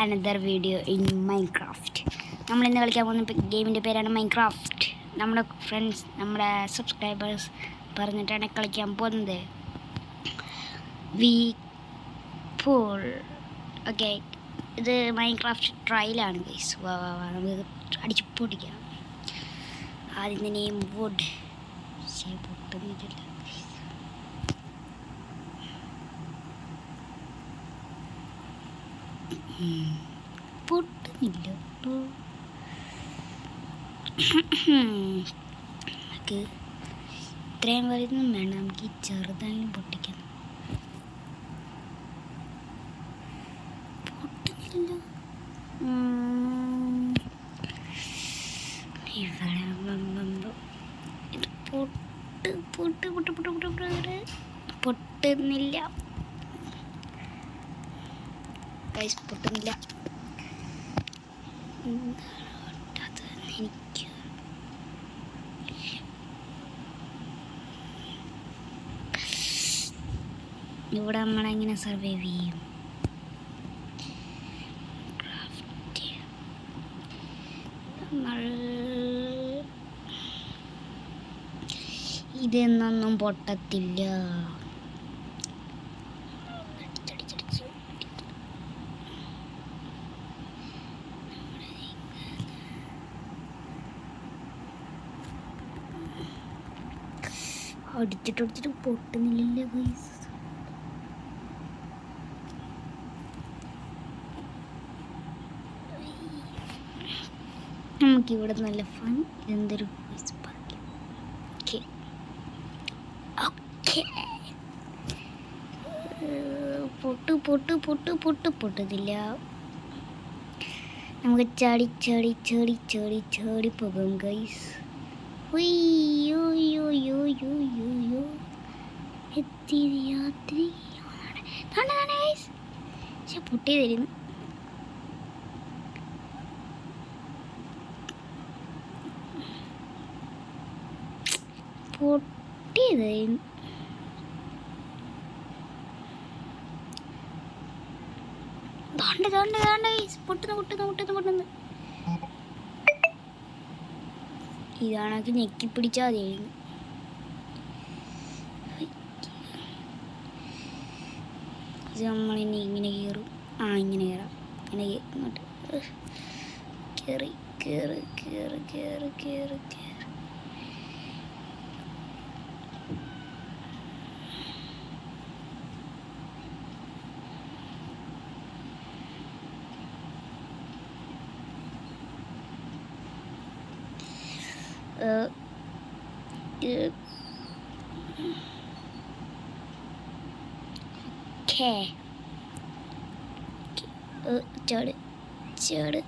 Another video in Minecraft. നമ്മളിന്ന് കളിക്കാൻ പോകുന്ന ഗെയിമിൻ്റെ പേരാണ് മൈൻക്രാഫ്റ്റ്. നമ്മുടെ ഫ്രണ്ട്സ്, നമ്മുടെ സബ്സ്ക്രൈബേഴ്സ് പറഞ്ഞിട്ടാണ് കളിക്കാൻ പോകുന്നത്. വീ4 ഓക്കെ. ഇത് മൈൻക്രാഫ്റ്റ് ട്രയലാണ് ഗൈസ്. നമുക്ക് അടിച്ച് പൊട്ടിക്കാം. ആദ്യം തന്നെ വുഡ് പൊട്ടുന്നില്ല. പൊട്ടുന്നില്ല. നമുക്ക് ഇത്രയും വലുതൊന്നും വേണ്ട, നമുക്ക് ഈ ചെറുതായാലും പൊട്ടിക്കാം. പൊട്ടുന്നില്ല. ഇത് പൊട്ടുന്നില്ല. പൊട്ടുന്നില്ല. എനിക്ക് ഇവിടെ നമ്മളെങ്ങനെ സർവൈവ് ചെയ്യും? നമ്മൾ ഇതൊന്നും പൊട്ടത്തില്ല. അടിച്ചിട്ട് പൊട്ടുന്നില്ല ഗൈസ്. നമുക്കിവിടെ നല്ല ഫൺ. എന്തൊരു പൊട്ടുന്നില്ല. നമുക്ക് ചാടി പോകും ഗൈസ്. പൊട്ടി തരുന്നു. പൊട്ടിയതായിരുന്നു. പൊട്ടുന്നു. ഇതാണെങ്കിൽ ഞെക്കി പിടിച്ചാൽ മതിയായിരുന്നു. ഇത് നമ്മളിനി ഇങ്ങനെ കയറും. ഇങ്ങനെ കയറാം. ഇങ്ങനെ ഇങ്ങോട്ട് കയറി. ചാട്.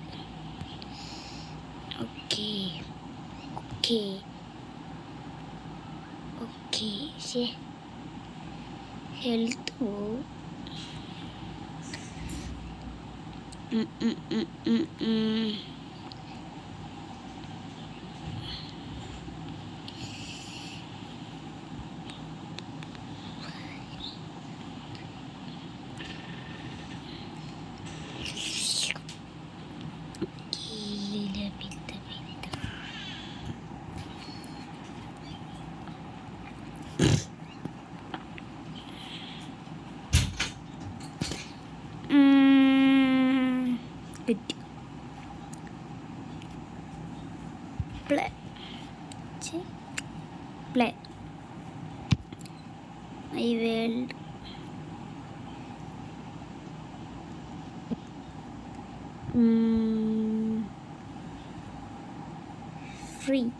ഓക്കെ. ഹെൽത്ത് പോവും. Play. I will free.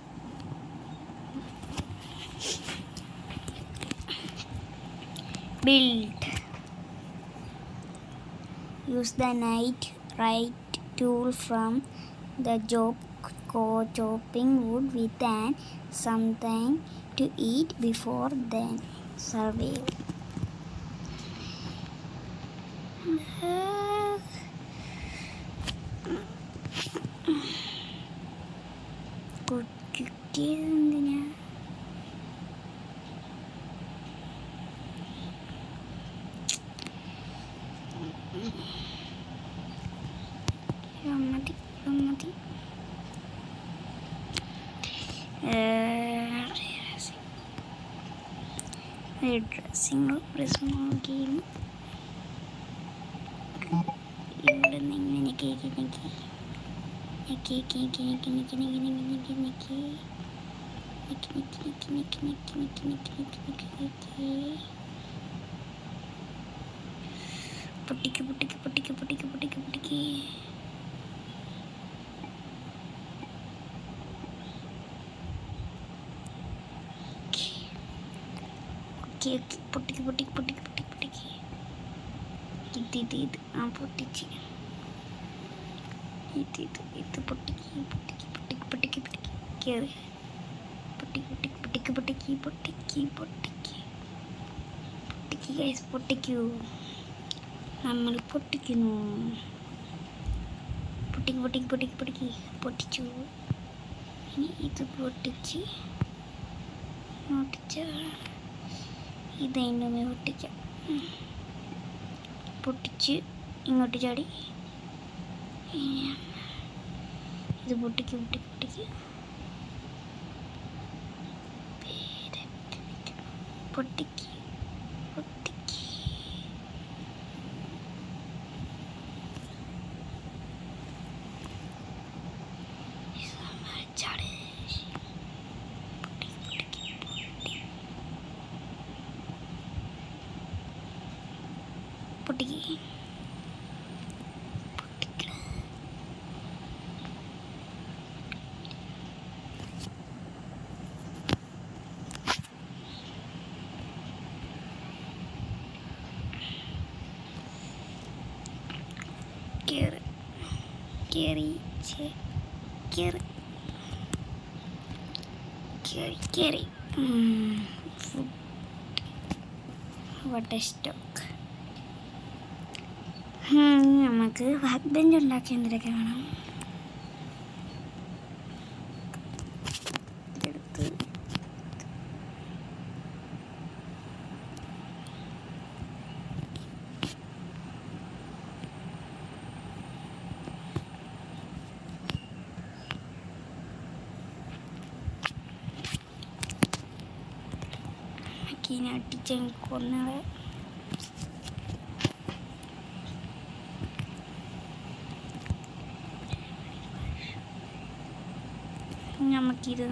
Build. Use the right tool from the chopping wood with and something to eat before then survive. മതി മതി. ഡ്രസ്സിങ് ഗെയിം ഇവിടെ നിന്ന് ഇങ്ങനെ കേക്ക് പൊട്ടിക്ക് ഇത് ആ പൊട്ടിച്ച് ഇത് പൊട്ടിക്ക് കയറി പൊട്ടിക്കൂ. നമ്മൾ പൊട്ടിക്കുന്നു. പൊട്ടിച്ചു. ഇനി ഇത് പൊട്ടിച്ച് ഇതതിൻ്റെ പൊട്ടിക്കാം. പൊട്ടിച്ച് ഇങ്ങോട്ട് ചാടി ഇത് പൊട്ടിക്ക് കേറി. What A stock. നമുക്ക് വർക്ക് ബെഞ്ച് ഉണ്ടാക്കി എന്തിനൊക്കെ വേണം. അടിച്ച് കൊന്നത് നമുക്കിത്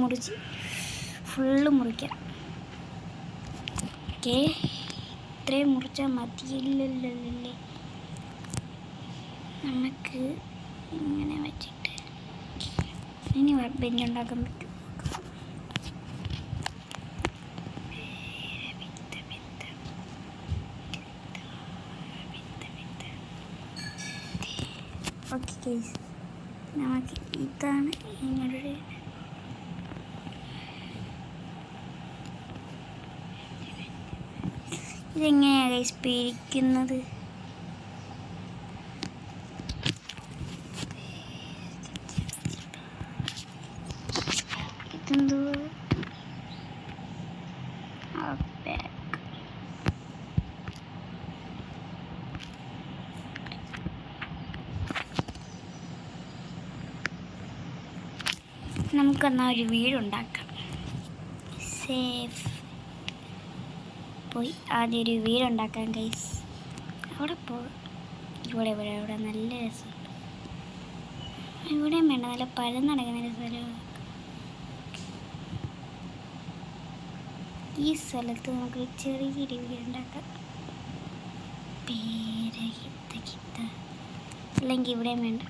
മുറിച്ച് ഫുള്ള് മുറിക്കാം. ഓക്കെ, ഇത്രയും മുറിച്ചാൽ മതിയില്ലല്ലേ. നമുക്ക് ഇങ്ങനെ വെച്ചിട്ട് ഇനി വർക്ക് ബെഞ്ച് ഉണ്ടാക്കാൻ പറ്റും. ഓക്കെ ഗൈസ്, നമുക്ക് ഇതാണ് നിങ്ങളുടെ ഇതെങ്ങനെയാണ് ഗൈസ് പിരിക്കുന്നത്? ഇതെന്തോ നമുക്കെന്നാൽ ഒരു വീടുണ്ടാക്കാം. സേഫ് പോയി ആദ്യം ഒരു വീടുണ്ടാക്കാം ഗൈസ്. അവിടെ പോകും. ഇവിടെ നല്ല രസമുണ്ട്. ഇവിടെയും വേണ്ട, നല്ല പഴം നടക്കുന്ന സ്ഥലം. ഈ സ്ഥലത്ത് നമുക്ക് ചെറിയൊരു വീടുണ്ടാക്കാം. അല്ലെങ്കിൽ ഇവിടെയും വേണ്ട.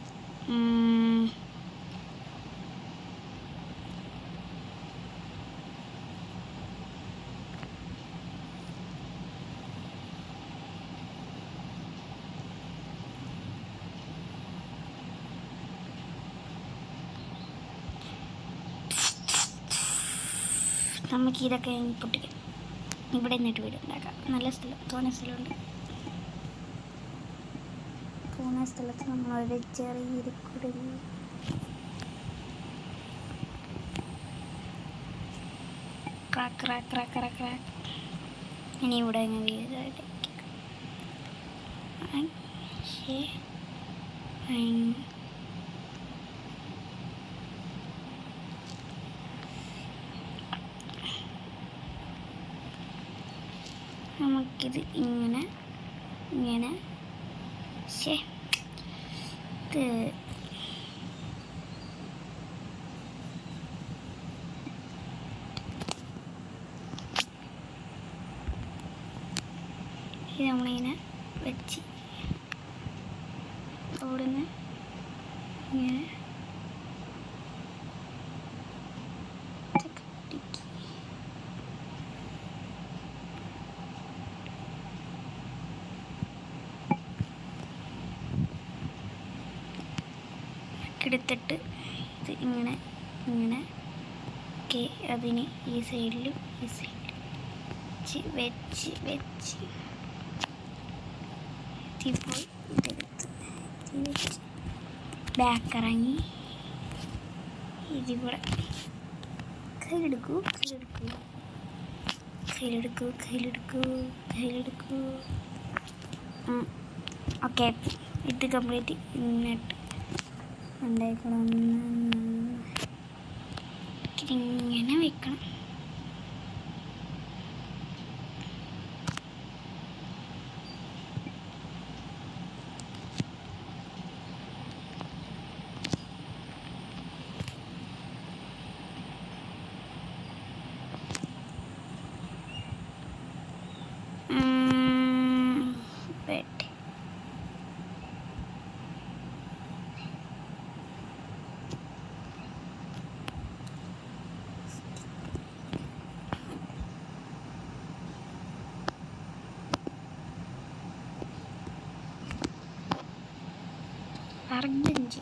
നമുക്ക് ഇതൊക്കെ പൊട്ടിക്കാം. ഇവിടെ നിന്നിട്ട് വീട് ഉണ്ടാക്കാം. നല്ല സ്ഥലം, തോന്നിയ സ്ഥലമുണ്ട്. തോന്നിയ സ്ഥലത്ത് നമ്മളൊരു ചെറിയൊരു കുടിൽ ക്രാക്ക്. ഇനി ഇവിടെ വീടായിട്ട് നമുക്കിത് ഇങ്ങനെ ഇത് നമ്മളിങ്ങനെ വെച്ച് അവിടുന്ന് ഇങ്ങനെ എടുത്തിട്ട് ഇത് ഇങ്ങനെ അതിന് ഈ സൈഡിലും വെച്ച് പോയി ഇതെടുത്ത് വെച്ച് ബാക്ക് ഇറങ്ങി ഇതിവിടെ കയ്യിലെടുക്കൂ. ഓക്കെ, ഇത് കംപ്ലീറ്റ് ഇന്നിട്ട് ഉണ്ടായിക്കണം. ഇങ്ങനെ വെക്കണം. അർജൻറ്റ്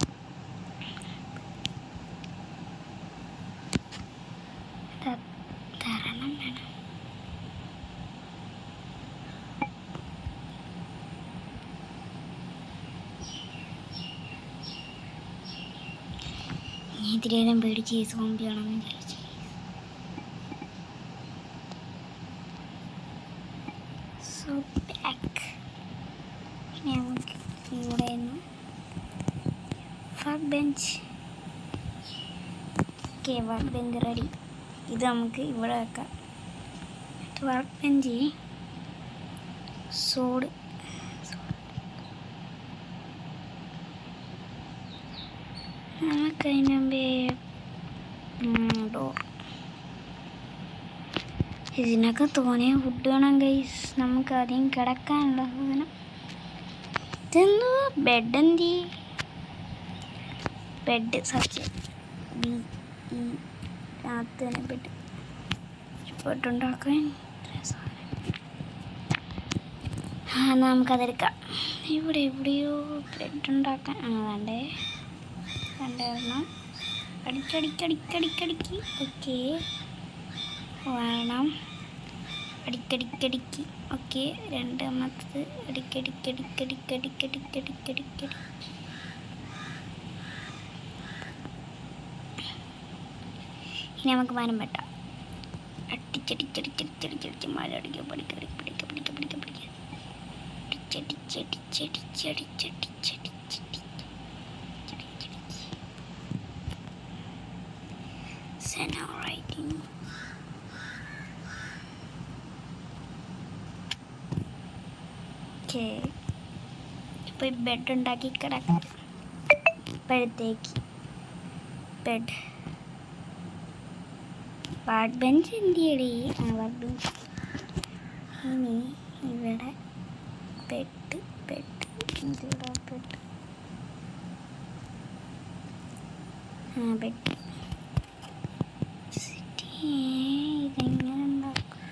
തരണം വേണം. ഇതിലേലും പേടിച്ച് സോംബിയാണെന്ന് വിചാരിച്ചു. സോ ബാക്ക് നമുക്ക് ഇവിടെ നിന്ന് work bench. Okay, work bench ready. ഇത് നമുക്ക് ഇവിടെ വെക്കാം. വർക്ക് ബെഞ്ച് സോഡ് നമുക്കതിന് മുമ്പേ ഡോർ. ഇതിനൊക്കെ തോന്നിയ ഫുഡ് വേണം ഗൈസ്. നമുക്ക് ആദ്യം കിടക്കാനുള്ള സാധനം. ഇതെന്തോ ബെഡ്. എന്തി ബെഡ് സച്ച് രാത്രി തന്നെ ബെഡുണ്ടാക്കാൻ നമുക്കതെടുക്കാം. ഇവിടെ എവിടെയോ ബെഡ് ഉണ്ടാക്കാൻ വേണ്ടേ കണ്ടായിരുന്നു. അടിക്കടിക്കടിക്കടിക്കടിക്ക് ഓക്കെ വേണം. അടിക്കടിക്കടിക്ക് ഓക്കെ. രണ്ടാമത്തത് അടിക്കടിക്കടിക്കടിക്കടിക്കടിക്കടിക്കടിക്കടി. ഇനി നമുക്ക് മരം വെട്ടാം. അടിച്ചടിച്ചടിച്ചടിച്ചടിച്ചടിച്ച് മഴ അടിക്കുക. ഓക്കെ, ഇപ്പോൾ ബെഡ് ഉണ്ടാക്കി കിടക്കാം. ഇപ്പോഴത്തേക്ക് ബെഡ് വർക്ക് ബെഞ്ച് എന്തിയടി? Work bench. ഇനി ഇവിടെ ബെഡ് ഇതിവിടെ ബെഡ് ബെഡ് ഇതെങ്ങനെ ഉണ്ടാക്കും?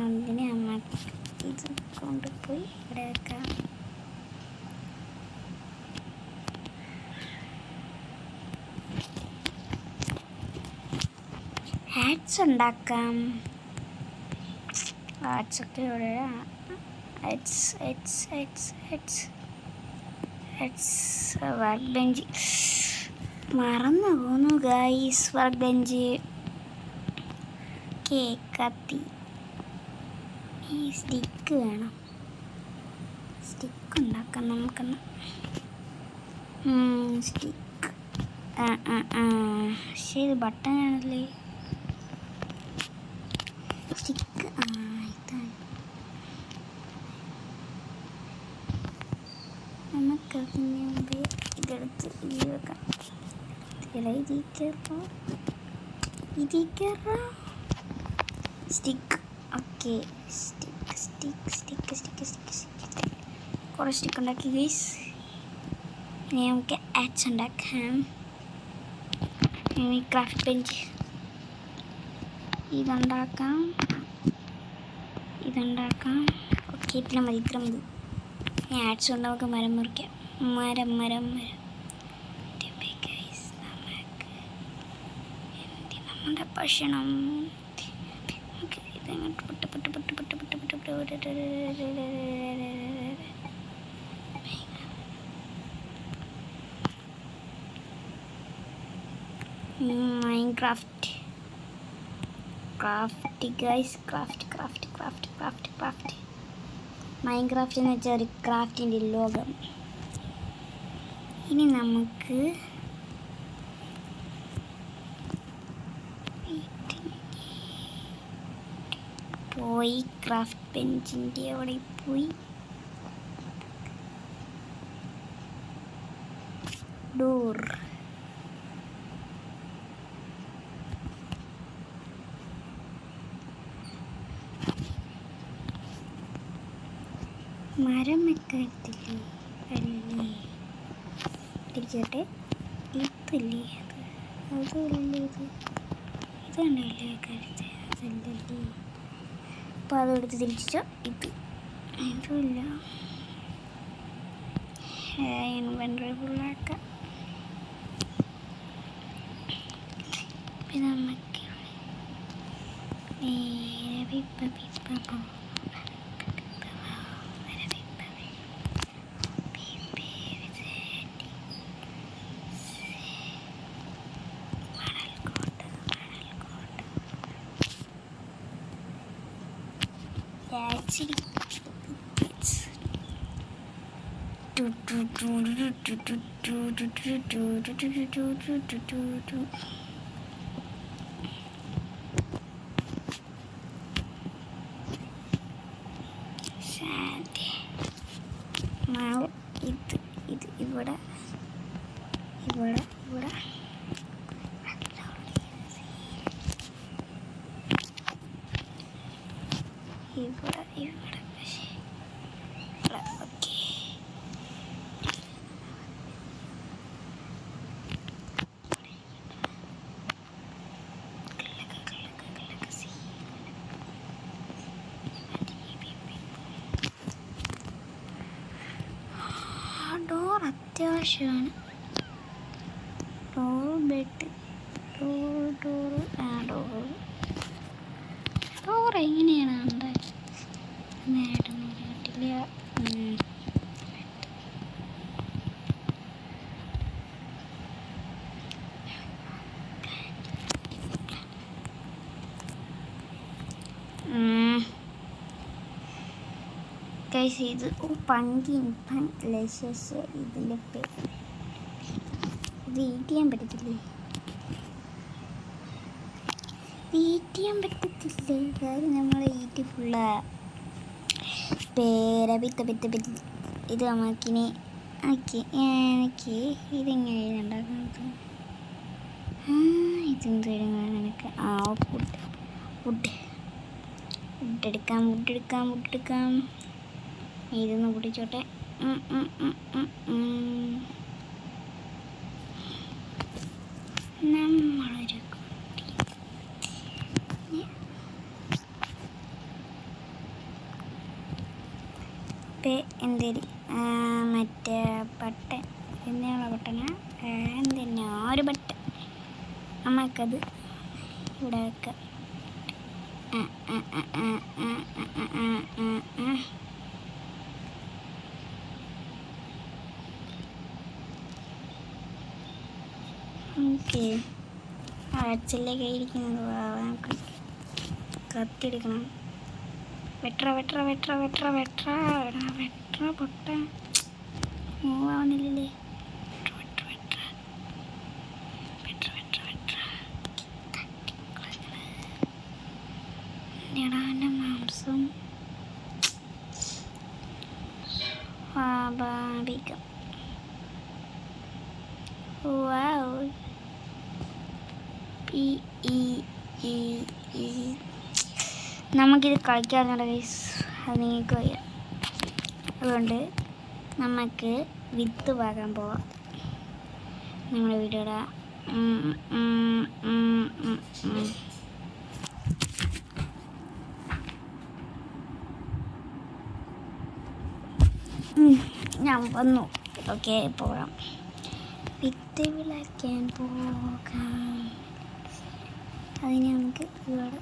അതിന് നമുക്ക് ഇത് കൊണ്ടുപോയി ഇവിടെ വെക്കാം. ആഡ്സ് ഉണ്ടാക്കാം. ആഡ്സൊക്കെ ഇവിടെ വർക്ക് ബെഞ്ച് മറന്നു പോന്നു ഗൈസ്. വർക്ക് ബെഞ്ച്, കത്തി, ഈ സ്റ്റിക്ക് വേണം. സ്റ്റിക്ക് ഉണ്ടാക്കാം നമുക്കെന്ന്. സ്റ്റിക്ക് പക്ഷേ ഇത് ബട്ടണാണല്ലേ. സ്റ്റിക്ക് ഇതാണ്. നമുക്കതിന് മുമ്പ് ഇതെടുത്ത് ഇതിൽ വെക്കാം. ഇതിൽ കയറാം. സ്റ്റിക്ക്. ഓക്കെ, സ്റ്റിക്ക് കുറേ സ്റ്റിക്ക് ഉണ്ടാക്കി ഗൈസ്. ഇനി നമുക്ക് ആഡ്സ് ഉണ്ടാക്കാം. ഇനി ക്രാഫ്റ്റ് ബെഞ്ച് ഇതുണ്ടാക്കാം. ഓക്കെ, ഇത്ര മതി. ഇനി ആഡ്സ് കൊണ്ട് നമുക്ക് മരം മുറിക്കാം. മരം നമ്മുടെ ഭക്ഷണം. ഇതങ്ങോട്ട് മൈൻക്രാഫ്റ്റ് ഗൈസ്. ക്രാഫ്റ്റ് മൈൻക്രാഫ്റ്റ് എന്ന് വെച്ചാൽ ഒരു ക്രാഫ്റ്റിൻ്റെ ലോകം. ഇനി നമുക്ക് പോയി ക്രാഫ്റ്റ് ബെഞ്ചിൻ്റെ അവിടെ പോയി ഡോർ മരം വെക്കത്തില്ലേ അല്ലേ? തിരിച്ചോട്ടെ. ഇതല്ലേ അതല്ലേ ഇതുണ്ടല്ലേ കരുത്ത് അതല്ലേ. അപ്പോൾ അതെടുത്ത് തിരിച്ചോ. ഇതുമില്ല. ഇൻവെൻ്ററി ഫുള്ളാക്കാം. പിന്നെ നമുക്ക് ഇത് ഇവിടെ ഓക്കെ. ഡോർ അത്യാവശ്യമാണ്. ഡോർ എങ്ങനെയാണ് നേരിട്ടില്ല. ഇത് പങ്കിൻ ഇതിൻ്റെ പേര്. ഇത് ഈറ്റ് ചെയ്യാൻ പറ്റത്തില്ലേ? കാര്യം നമ്മൾ ഈറ്റ് ഫുള്ള ഇത് നമുക്കിനി എനിക്ക് ഇതെങ്ങനെ ഉണ്ടാക്കുന്നത്? ഇതെന്ത് നിനക്ക്? വുഡ് എടുക്കാം. ഇതൊന്ന് പൊട്ടിച്ചോട്ടെ. നമ്മളൊരു എന്തേലും മറ്റേ ബട്ടൺ എന്നുള്ള ബട്ടണ എന്തിനാ ഒരു ബട്ടൺ നമുക്കത് ഇവിടെ വെക്കാം. ഓക്കെ, അച്ഛൻ്റെ കയ്യിരിക്കുന്നത് കത്തിയെടുക്കണം. വെട്ട പൊട്ട മൂവാവുന്നില്ലേ? മാംസം സ്വാഭാവികം. നമുക്കിത് കളിക്കാറുണ്ട് ഗൈസ്, അത് നിങ്ങൾക്ക് അറിയാം. അതുകൊണ്ട് നമുക്ക് വിത്ത് പാകാൻ പോവാം. നമ്മുടെ വീഡിയോയുടെ ഞാൻ വന്നു. ഓക്കെ, പോകാം. വിത്ത് വിളയ്ക്കാൻ പോകാം. അതിന് നമുക്ക് ഇവിടെ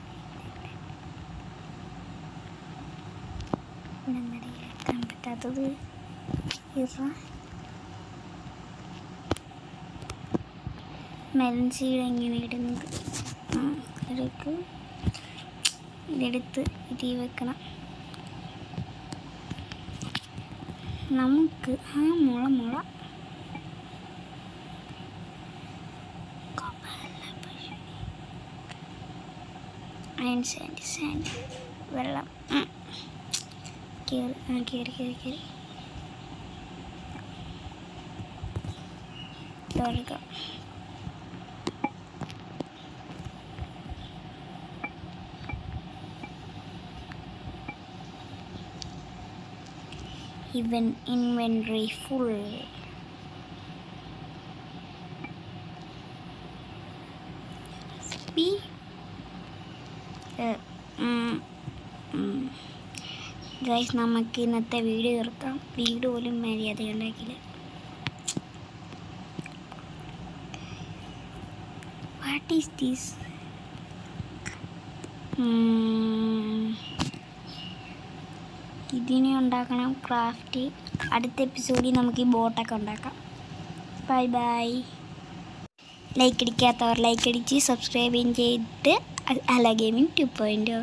നടക്കാൻ പറ്റാത്തത് മെലൻ സീഡ് എങ്ങനെ ഇടുന്നത്? ഇതെടുത്ത് ഇതിൽ വെക്കണം. നമുക്ക് ആ മുള സാൻഡ് വെള്ളം കയറി തുറക്കാം. Even inventory full. ഗൈസ്, നമുക്ക് ഇന്നത്തെ വീഡിയോ തീർക്കാം. വീട് പോലും മര്യാദ ഉണ്ടാക്കില്ല. What is this? ഇതിനെ ഉണ്ടാക്കണം ക്രാഫ്റ്റ്. അടുത്ത എപ്പിസോഡിൽ നമുക്ക് ഈ ബോട്ടൊക്കെ ഉണ്ടാക്കാം. Bye bye. ലൈക്ക് അടിക്കാത്തവർ ലൈക്ക് അടിച്ച് സബ്സ്ക്രൈബ് ചെയ്തിട്ട് അല ഗെയിമിംഗ് 2.0